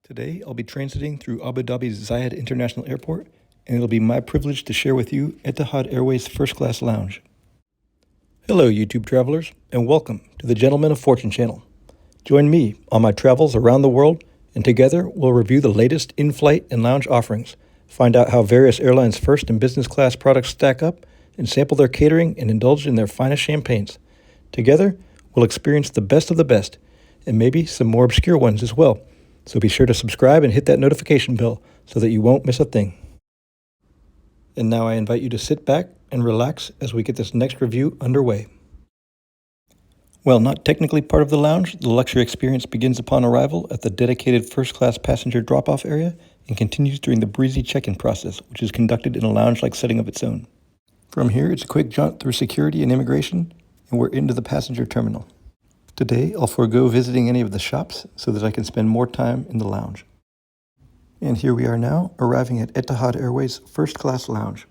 Today, I'll be transiting through Abu Dhabi's Zayed International Airport, and it'll be my privilege to share with you Etihad Airways First Class Lounge. Hello, YouTube travelers, and welcome to the Gentleman of Fortune channel. Join me on my travels around the world, and together we'll review the latest in-flight and lounge offerings, find out how various airlines' first and business class products stack up, and sample their catering and indulge in their finest champagnes. Together, we'll experience the best of the best, and maybe some more obscure ones as well. So be sure to subscribe and hit that notification bell so that you won't miss a thing. And now I invite you to sit back and relax as we get this next review underway. While not technically part of the lounge, the luxury experience begins upon arrival at the dedicated first-class passenger drop-off area and continues during the breezy check-in process, which is conducted in a lounge-like setting of its own. From here, it's a quick jaunt through security and immigration, and we're into the passenger terminal. Today, I'll forego visiting any of the shops so that I can spend more time in the lounge. And here we are now, arriving at Etihad Airways First Class Lounge.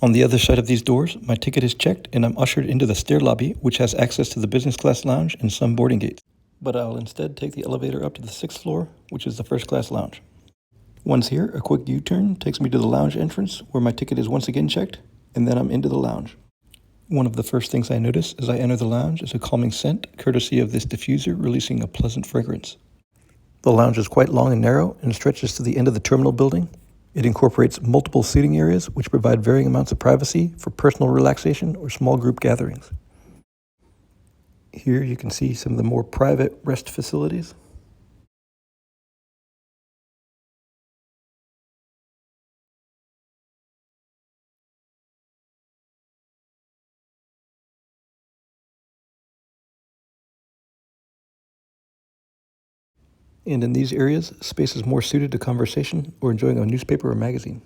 On the other side of these doors, my ticket is checked and I'm ushered into the stair lobby, which has access to the business class lounge and some boarding gates. But I'll instead take the elevator up to the 6th floor, which is the first class lounge. Once here, a quick U-turn takes me to the lounge entrance, where my ticket is once again checked, and then I'm into the lounge. One of the first things I notice as I enter the lounge is a calming scent, courtesy of this diffuser releasing a pleasant fragrance. The lounge is quite long and narrow and stretches to the end of the terminal building. It incorporates multiple seating areas which provide varying amounts of privacy for personal relaxation or small group gatherings. Here you can see some of the more private rest facilities. And in these areas, space is more suited to conversation or enjoying a newspaper or magazine.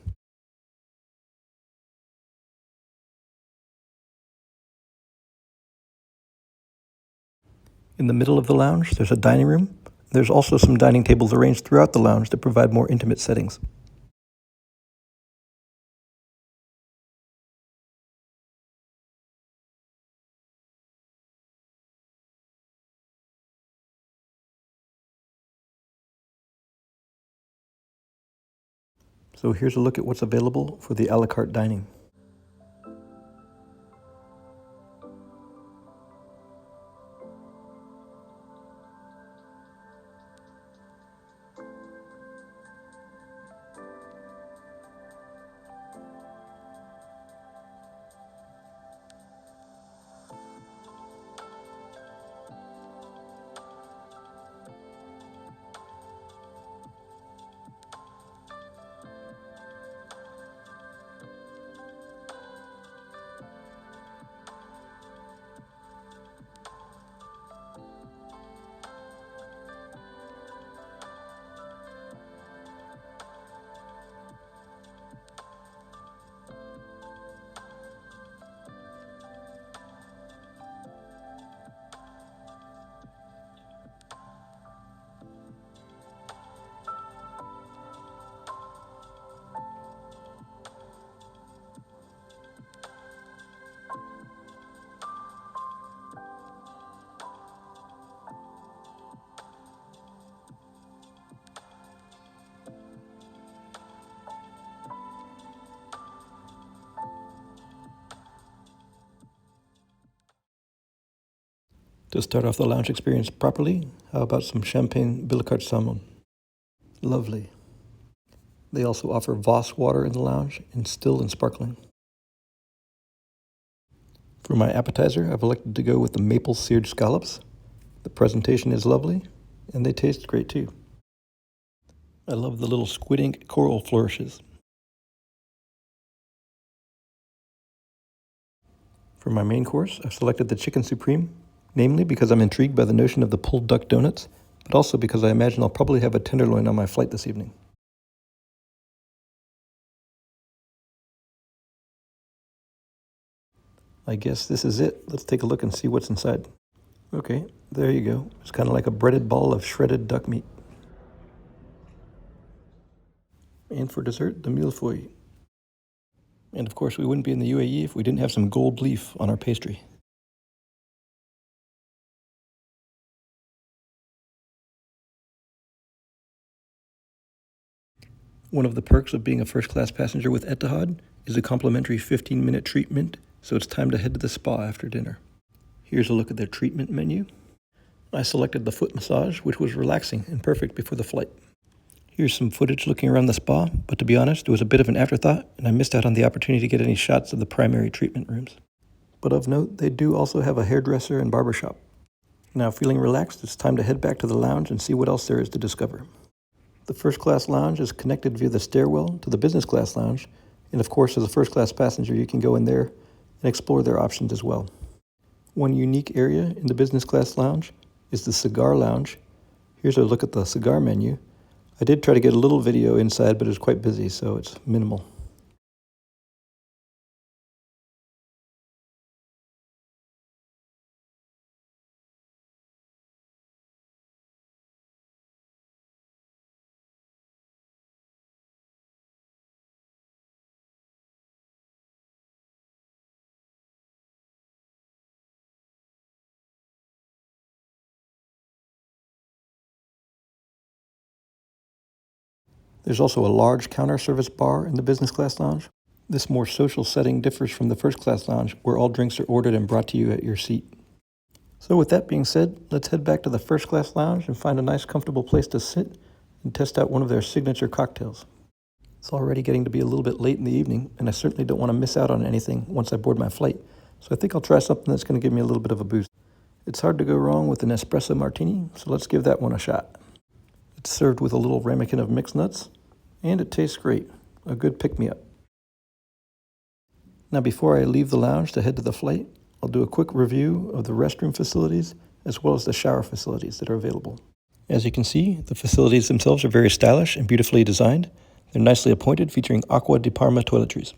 In the middle of the lounge, there's a dining room. There's also some dining tables arranged throughout the lounge that provide more intimate settings. So here's a look at what's available for the a la carte dining. To start off the lounge experience properly, how about some champagne billicat salmon? Lovely. They also offer Voss water in the lounge, and still and sparkling. For my appetizer, I've elected to go with the maple seared scallops. The presentation is lovely, and they taste great too. I love the little squid ink coral flourishes. For my main course, I've selected the chicken supreme, namely because I'm intrigued by the notion of the pulled duck donuts, but also because I imagine I'll probably have a tenderloin on my flight this evening. I guess this is it. Let's take a look and see what's inside. Okay, there you go. It's kind of like a breaded ball of shredded duck meat. And for dessert, the millefeuille. And of course, we wouldn't be in the UAE if we didn't have some gold leaf on our pastry. One of the perks of being a first-class passenger with Etihad is a complimentary 15-minute treatment, so it's time to head to the spa after dinner. Here's a look at their treatment menu. I selected the foot massage, which was relaxing and perfect before the flight. Here's some footage looking around the spa, but to be honest, it was a bit of an afterthought, and I missed out on the opportunity to get any shots of the primary treatment rooms. But of note, they do also have a hairdresser and barbershop. Now, feeling relaxed, it's time to head back to the lounge and see what else there is to discover. The first-class lounge is connected via the stairwell to the business-class lounge, and of course, as a first-class passenger, you can go in there and explore their options as well. One unique area in the business-class lounge is the Cigar Lounge. Here's a look at the cigar menu. I did try to get a little video inside, but it was quite busy, so it's minimal. There's also a large counter service bar in the business class lounge. This more social setting differs from the first class lounge, where all drinks are ordered and brought to you at your seat. So with that being said, let's head back to the first class lounge and find a nice comfortable place to sit and test out one of their signature cocktails. It's already getting to be a little bit late in the evening, and I certainly don't want to miss out on anything once I board my flight, so I think I'll try something that's going to give me a little bit of a boost. It's hard to go wrong with an espresso martini, so let's give that one a shot. It's served with a little ramekin of mixed nuts, and it tastes great. A good pick-me-up. Now, before I leave the lounge to head to the flight, I'll do a quick review of the restroom facilities as well as the shower facilities that are available. As you can see, the facilities themselves are very stylish and beautifully designed. They're nicely appointed, featuring Aqua di Parma toiletries.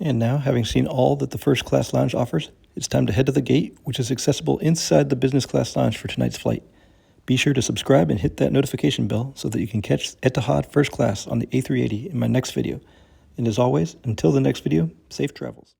And now, having seen all that the first class lounge offers, it's time to head to the gate, which is accessible inside the business class lounge for tonight's flight. Be sure to subscribe and hit that notification bell so that you can catch Etihad first class on the A380 in my next video. And as always, until the next video, safe travels.